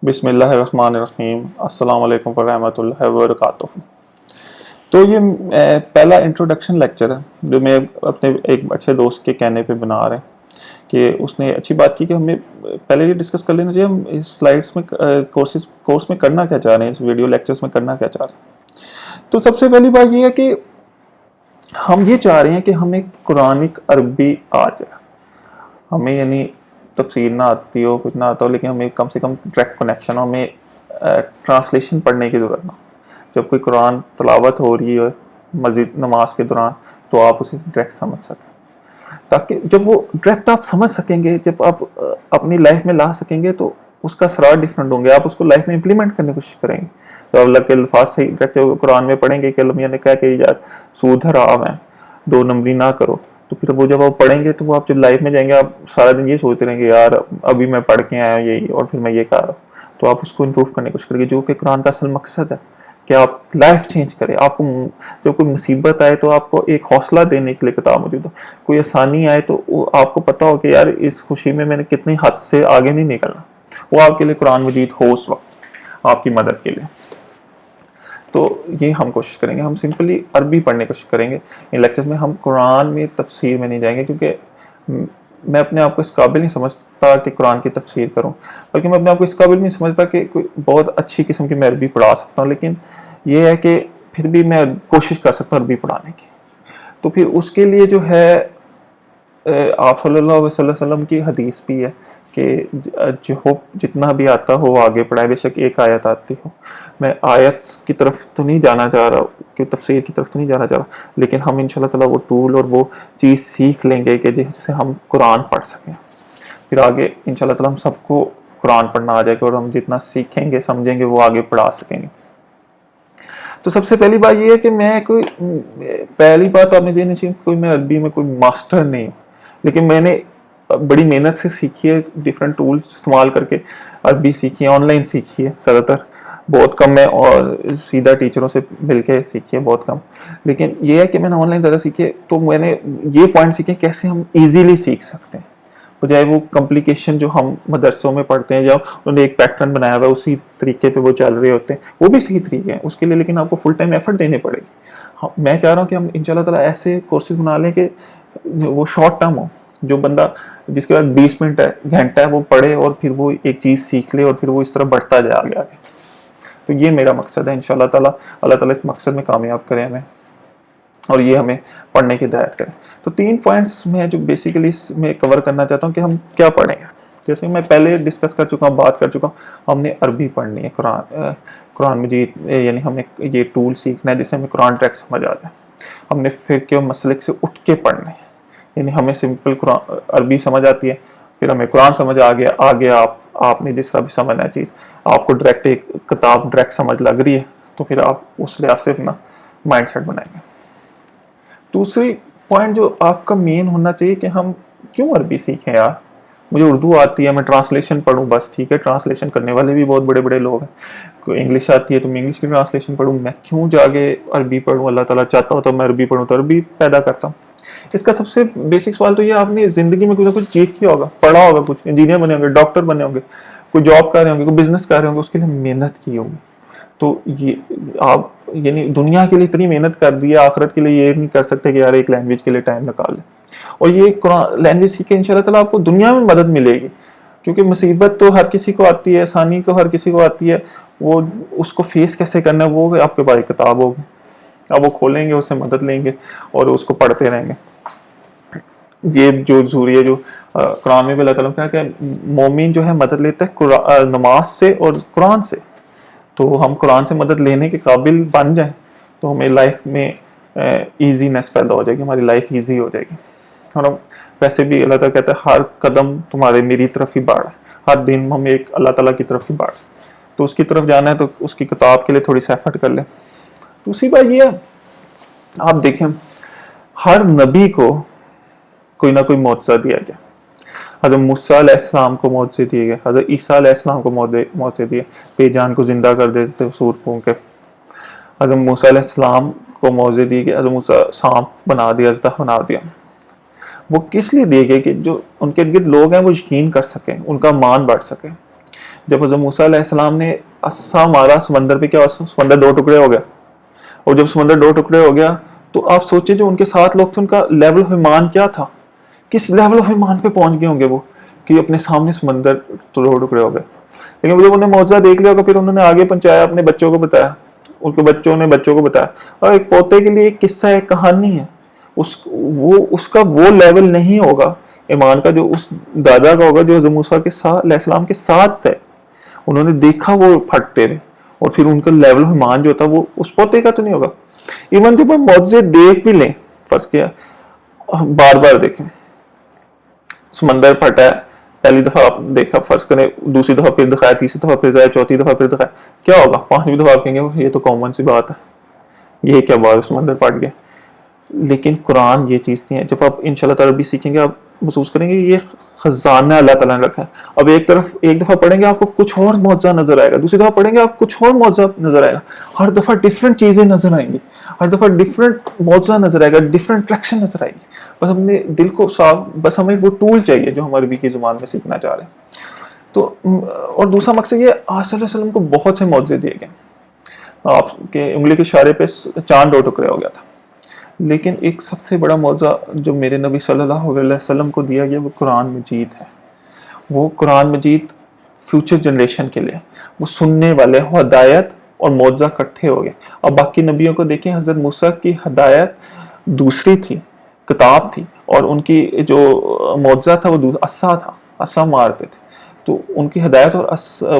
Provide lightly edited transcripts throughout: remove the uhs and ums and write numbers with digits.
بسم اللہ الرحمن الرحیم، السلام علیکم ورحمۃ اللہ وبرکاتہ۔ تو یہ پہلا انٹروڈکشن لیکچر ہے جو میں اپنے ایک اچھے دوست کے کہنے پہ بنا رہے ہیں کہ اس نے اچھی بات کی کہ ہمیں پہلے یہ ڈسکس کر لینا چاہیے ہم اس سلائڈس میں کورس میں کرنا کیا چاہ رہے ہیں، اس ویڈیو لیکچرز میں کرنا کیا چاہ رہے ہیں۔ تو سب سے پہلی بات یہ ہے کہ ہم یہ چاہ رہے ہیں کہ ہمیں قرآنک عربی آ جائے، ہمیں یعنی تفسیر نہ آتی ہو، کچھ نہ آتا ہو، لیکن ہمیں کم سے کم ڈائریکٹ کنیکشن ہو، ہمیں ٹرانسلیشن پڑھنے کی ضرورت نہ ہو۔ جب کوئی قرآن تلاوت ہو رہی ہے مزید نماز کے دوران تو آپ اسے ڈائریکٹ سمجھ سکیں، تاکہ جب وہ ڈائریکٹ آپ سمجھ سکیں گے، جب آپ اپنی لائف میں لا سکیں گے تو اس کا اثرات ڈفرینٹ ہوں گے، آپ اس کو لائف میں امپلیمنٹ کرنے کی کوشش کریں گے۔ تو اللہ کے الفاظ سے ڈائریکٹ قرآن میں پڑھیں گے کہ اللہ میاں نے کہا کہ یار سود حرام ہے، دو نمبری نہ کرو، تو پھر وہ جب آپ پڑھیں گے تو وہ آپ جب لائف میں جائیں گے آپ سارا دن یہ سوچتے رہیں گے یار ابھی میں پڑھ کے آیا ہوں یہی اور پھر میں یہ کر رہا ہوں، تو آپ اس کو امپروو کرنے کی کوشش کریں گے، جو کہ قرآن کا اصل مقصد ہے کہ آپ لائف چینج کریں۔ آپ کو جب کوئی مصیبت آئے تو آپ کو ایک حوصلہ دینے کے لیے کتاب موجود ہو، کوئی آسانی آئے تو آپ کو پتا ہو کہ یار اس خوشی میں نے کتنی حد سے آگے نہیں نکلنا، وہ آپ کے لیے قرآن مجید ہو اس وقت آپ کی مدد کے لیے۔ تو یہ ہم کوشش کریں گے، ہم سمپلی عربی پڑھنے کی کوشش کریں گے ان لیکچرز میں، ہم قرآن میں تفسیر میں نہیں جائیں گے، کیونکہ میں اپنے آپ کو اس قابل نہیں سمجھتا کہ قرآن کی تفسیر کروں، بلکہ میں اپنے آپ کو اس قابل نہیں سمجھتا کہ کوئی بہت اچھی قسم کی میں عربی پڑھا سکتا ہوں، لیکن یہ ہے کہ پھر بھی میں کوشش کر سکتا ہوں عربی پڑھانے کی۔ تو پھر اس کے لیے جو ہے آپ صلی اللہ علیہ وسلم کی حدیث بھی ہے کہ جو جتنا بھی آتا ہو وہ آگے پڑھائے، بے شک ایک آیت آتی ہو۔ میں آیت کی طرف تو نہیں جانا چاہ رہا کہ تفسیر کی طرف تو نہیں جانا چاہ رہا، لیکن ہم انشاءاللہ تعالیٰ وہ ٹول اور وہ چیز سیکھ لیں گے کہ جس سے ہم قرآن پڑھ سکیں، پھر آگے انشاءاللہ تعالیٰ ہم سب کو قرآن پڑھنا آ جائے گا اور ہم جتنا سیکھیں گے سمجھیں گے وہ آگے پڑھا سکیں گے۔ تو سب سے پہلی بات یہ ہے کہ میں پہلی بات آپ نے دینا چاہیے کوئی میں عربی میں کوئی ماسٹر نہیں ہوں، لیکن میں نے بڑی محنت سے سیکھی ہے، ڈیفرنٹ ٹولز استعمال کر کے عربی سیکھی ہے، آن لائن سیکھی ہے زیادہ تر، بہت کم ہے، اور سیدھا ٹیچروں سے مل کے سیکھی ہے بہت کم، لیکن یہ ہے کہ میں نے آن لائن زیادہ سیکھی ہے، تو میں نے یہ پوائنٹ سیکھے کیسے ہم ایزیلی سیکھ سکتے ہیں، بجائے وہ کمپلیکیشن جو ہم مدرسوں میں پڑھتے ہیں، جب انہوں نے ایک پیٹرن بنایا ہوا ہے اسی طریقے پہ وہ چل رہے ہوتے ہیں، وہ بھی صحیح طریقے ہیں اس کے لیے، لیکن آپ کو فل ٹائم ایفرٹ دینے پڑے گی۔ میں چاہ رہا ہوں کہ ہم انشاءاللہ تعالیٰ ایسے کورسز بنا لیں کہ وہ شارٹ ٹرم ہو، جو بندہ جس کے بعد 20 منٹ ہے گھنٹہ ہے وہ پڑھے اور پھر وہ ایک چیز سیکھ لے اور پھر وہ اس طرح بڑھتا جائے آگے آگے۔ تو یہ میرا مقصد ہے، انشاءاللہ تعالیٰ اللہ تعالیٰ اس مقصد میں کامیاب کرے ہمیں، اور یہ ہمیں پڑھنے کی ہدایت کریں۔ تو 3 پوائنٹس میں جو بیسیکلی اس میں کور کرنا چاہتا ہوں کہ ہم کیا پڑھیں گے، جیسے میں پہلے ڈسکس کر چکا ہوں، بات کر چکا ہوں، ہم نے عربی پڑھنی ہے، قرآن مجید، یعنی ہم نے یہ ٹول سیکھنا ہے جس سے ہمیں قرآن ٹریک سمجھ آ جائے۔ ہم نے فقہ و مسلک سے اٹھ کے پڑھنا ہے، یعنی ہمیں سمپل قرآن عربی سمجھ آتی ہے، پھر ہمیں قرآن سمجھ آ گیا، آگے آپ نے جس طرح بھی سمجھنا ہے چیز، آپ کو ڈائریکٹ ایک کتاب ڈائریکٹ سمجھ لگ رہی ہے تو پھر آپ اس لحاظ سے اپنا مائنڈ سیٹ بنائیں گے۔ دوسری پوائنٹ جو آپ کا مین ہونا چاہیے کہ ہم کیوں عربی سیکھیں یار، مجھے اردو آتی ہے میں ٹرانسلیشن پڑھوں بس، ٹھیک ہے ٹرانسلیشن کرنے والے بھی بہت بڑے بڑے لوگ ہیں، کوئی انگلش آتی ہے تو میں انگلش کی ٹرانسلیشن پڑھوں، میں کیوں جا کے عربی پڑھوں، اللہ تعالیٰ چاہتا ہوں تو میں عربی پڑھوں تو عربی پیدا کرتا ہوں۔ اس کا سب سے بیسک سوال تو یہ، آپ نے زندگی میں کچھ نہ کچھ چیز کیا ہوگا، پڑھا ہوگا، کچھ انجینئر بنے ہوں گے، ڈاکٹر بنے ہوں گے، کوئی جاب کر رہے ہوں گے، کوئی بزنس کر رہے ہوں گے، اس کے لیے محنت کی ہوگی، تو یہ آپ یعنی دنیا کے لیے اتنی محنت کر دی ہے، آخرت کے لیے یہ نہیں کر سکتے کہ یار ایک لینگویج کے لیے ٹائم نکال لیں، اور یہ قرآن لینگویج سیکھ کے انشاءاللہ تعالیٰ آپ کو دنیا میں مدد ملے گی، کیونکہ مصیبت تو ہر کسی کو آتی ہے، آسانی تو ہر کسی کو آتی ہے، وہ اس کو فیس کیسے کرنا ہے وہ آپ کے پاس کتاب ہوگی، آپ وہ کھولیں گے، اس سے مدد لیں گے اور اس کو پڑھتے رہیں گے۔ یہ جو ضروری ہے، جو قرآن میں بھی اللہ تعالیٰ نے کہا کہ مومن جو ہے مدد لیتا ہے نماز سے اور قرآن سے، تو ہم قرآن سے مدد لینے کے قابل بن جائیں تو ہمیں لائف میں ایزینس پیدا ہو جائے گی، ہماری لائف ایزی ہو جائے گی، اور ہم ویسے بھی اللہ تعالیٰ کہتا ہے ہر قدم تمہارے میری طرف ہی بڑھ، ہر دن ہم ایک اللہ تعالیٰ کی طرف ہی بڑھ، تو اس کی طرف جانا ہے تو اس کی کتاب کے لیے تھوڑی سی ایفرٹ کر لیں۔ دوسری بات یہ ہے، آپ دیکھیں ہر نبی کو کوئی نہ کوئی معجزہ دیا گیا، حضرت موسیٰ علیہ السلام کو معجزے دیے گئے، حضرت عیسیٰ علیہ السلام کو معجزے دیے، بے جان کو زندہ کر دیتے تھے سور پھونک کے، حضرت موسیٰ علیہ السلام کو معجزے دیے گئے، حضرت موسیٰ سانپ بنا دیا، اژدہا بنا دیا۔ وہ کس لیے دیے گئے کہ جو ان کے ارد گرد لوگ ہیں وہ یقین کر سکیں، ان کا مان بڑھ سکے۔ جب حضرت موسیٰ علیہ السلام نے عصا مارا سمندر پہ، کیا سمندر 2 ٹکڑے ہو گیا، اور جب سمندر 2 ٹکڑے ہو گیا تو آپ سوچیں جو ان کے ساتھ لوگ تھے ان کا لیول آف ایمان کیا تھا، کس لیول آف ایمان پہ پہنچ گئے ہوں گے وہ کہ اپنے سامنے سمندر 2 ٹکڑے ہو گئے. لیکن جب انہوں نے معجزہ دیکھ لیا تو پھر انہوں نے آگے پہنچایا، اپنے بچوں کو بتایا، ان کے بچوں نے بچوں کو بتایا. اور ایک پوتے کے لیے ایک قصہ، ایک کہانی ہے، اس کا وہ لیول نہیں ہوگا ایمان کا جو اس دادا کا ہوگا جو حضرت موسیٰ علیہ السلام کے ساتھ ہے. انہوں نے دیکھا وہ پھٹتے رہے، اور پھر ان کا لیول آف ایمان جو ہوتا وہ اس پوتے کا تو نہیں ہوگا. ایون جب ہم معجزے دیکھ بھی لیں، فرض کیا بار بار دیکھیں، سمندر پھٹا ہے، پہلی دفعہ آپ دیکھا، فرض کریں دوسری دفعہ پھر دکھایا، تیسری دفعہ پھر دکھایا، چوتھی دفعہ پھر دکھایا، کیا ہوگا؟ 5ویں دفعہ آپ کہیں گے یہ تو کامن سی بات ہے، یہ کیا بات، سمندر پھٹ گیا. لیکن قرآن یہ چیز نہیں ہے. جب آپ انشاءاللہ تعالیٰ بھی سیکھیں گے آپ محسوس کریں گے یہ خزانہ اللہ تعالیٰ نے رکھا ہے. اب ایک دفعہ پڑھیں گے آپ کو کچھ اور معجزہ نظر آئے گا، دوسری دفعہ پڑھیں گے آپ کو کچھ اور معجزہ نظر آئے گا، ہر دفعہ ڈفرینٹ چیزیں نظر آئیں گی، ہر دفعہ ڈفرینٹ معجزہ نظر آئے گا، ڈفرینٹ ٹریکشن نظر آئے گی. بس ہم نے دل کو صاف، بس ہمیں وہ ٹول چاہیے جو ہم عربی کی زبان میں سیکھنا چاہ رہے ہیں. تو اور دوسرا مقصد یہ، آج صلی اللہ علیہ وسلم کو بہت سے معجزے دیے گئے. آپ کے انگلی کے اشارے پہ چاند 2 ٹکڑے ہو گیا تھا، لیکن ایک سب سے بڑا معجزہ جو میرے نبی صلی اللہ علیہ وسلم کو دیا گیا وہ قرآن مجید ہے. وہ قرآن مجید فیوچر جنریشن کے لیے، وہ سننے والے ہدایت اور معجزہ اکٹھے ہو گئے. اب باقی نبیوں کو دیکھیں، حضرت موسیٰ کی ہدایت دوسری تھی، کتاب تھی، اور ان کی جو معجزہ تھا وہ عصا تھا، عصا مارتے تھے. تو ان کی ہدایت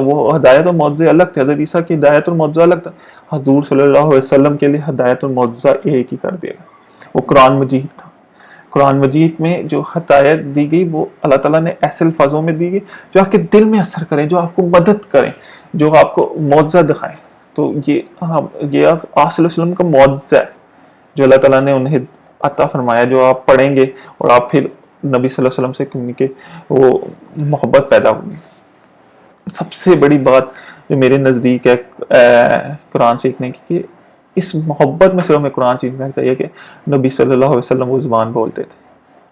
وہ ہدایت اور معجزے الگ تھے. حضرت عیسیٰ کی ہدایت اور معجزہ الگ تھا. حضور صلی اللہ علیہ وسلم کے لیے ہدایت اور معجزہ ایک ہی کر دیا گیا، وہ قرآن مجید تھا. قرآن مجید میں جو ہدایت دی گئی وہ اللہ تعالیٰ نے ایسے الفاظوں میں دی گئی جو آپ کے دل میں اثر کریں، جو آپ کو مدد کریں، جو آپ کو معجزہ دکھائیں. تو یہ آپ صلی اللہ علیہ وسلم کا معجزہ ہے جو اللہ تعالیٰ نے انہیں عطا فرمایا، جو آپ پڑھیں گے اور آپ پھر نبی صلی اللہ علیہ وسلم سے کمیونیکیٹ، وہ محبت پیدا ہوگی. سب سے بڑی بات جو میرے نزدیک ہے قرآن سیکھنے کی، کہ اس محبت میں سے ہمیں قرآن سیکھنا چاہیے کہ نبی صلی اللہ علیہ وسلم وہ زبان بولتے تھے،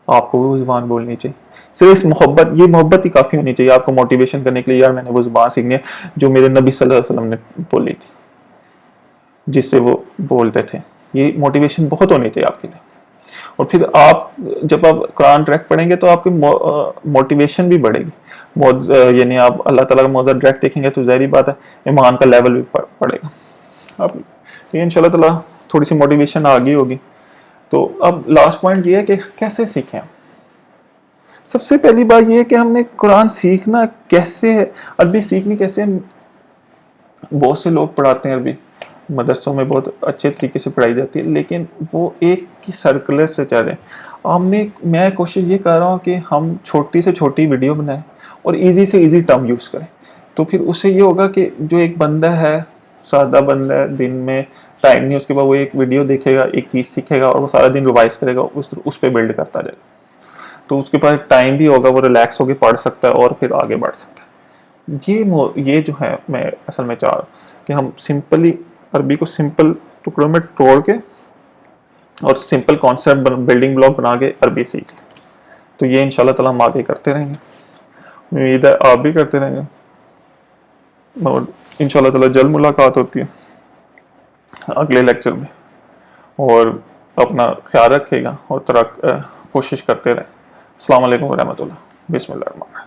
آپ کو وہ زبان بولنی چاہیے. صرف اس محبت، یہ محبت ہی کافی ہونی چاہیے آپ کو موٹیویشن کرنے کے لیے، یار میں نے وہ زبان سیکھنی ہے جو میرے نبی صلی اللہ علیہ وسلم نے بولی تھی، جس سے وہ بولتے تھے. یہ موٹیویشن بہت ہونی چاہیے آپ کے لیے. اور پھر آپ جب آپ قرآن ڈائریکٹ پڑھیں گے تو آپ کی موٹیویشن بھی بڑھے گی. یعنی آپ اللہ تعالیٰ کا معجزہ ڈائریکٹ دیکھیں گے تو ظاہری بات ہے ایمان کا لیول بھی بڑھے گا. اب ان شاء اللہ تعالیٰ تھوڑی سی موٹیویشن آ گئی ہوگی. تو اب لاسٹ پوائنٹ یہ ہے کہ کیسے سیکھیں. سب سے پہلی بات یہ ہے کہ ہم نے قرآن سیکھنا کیسے ہے، عربی سیکھنی کیسے. بہت سے لوگ پڑھاتے ہیں عربی، مدرسوں میں بہت اچھے طریقے سے پڑھائی جاتی ہے، لیکن وہ ایک کی سرکلر سے چل رہے ہیں. میں کوشش یہ کر رہا ہوں کہ ہم چھوٹی سے چھوٹی ویڈیو بنائیں اور ایزی سے ایزی ٹرم یوز کریں. تو پھر اس سے یہ ہوگا کہ جو ایک بندہ ہے، سادہ بندہ ہے، دن میں ٹائم نہیں، اس کے بعد وہ ایک ویڈیو دیکھے گا، ایک چیز سیکھے گا اور وہ سارا دن ریوائز کرے گا، اس پہ بلڈ کرتا جائے گا. تو اس کے پاس ٹائم بھی ہوگا، وہ ریلیکس ہو کے پڑھ سکتا ہے اور پھر آگے بڑھ سکتا ہے. یہ جو ہے میں اصل میں چاہ رہا ہوں کہ ہم سمپلی عربی کو سمپل ٹکڑوں میں توڑ کے اور سمپل کانسیپٹ بلڈنگ بلاک بنا کے عربی سیکھ لیں. تو یہ انشاءاللہ تعالیٰ ہم آگے کرتے رہیں گے، امید ہے آپ بھی کرتے رہیں گے، اور انشاءاللہ تعالیٰ جلد ملاقات ہوتی ہے اگلے لیکچر میں. اور اپنا خیال رکھے گا اور کوشش کرتے رہیں. السلام علیکم ورحمۃ اللہ. بسم اللہ الرحمن الرحیم.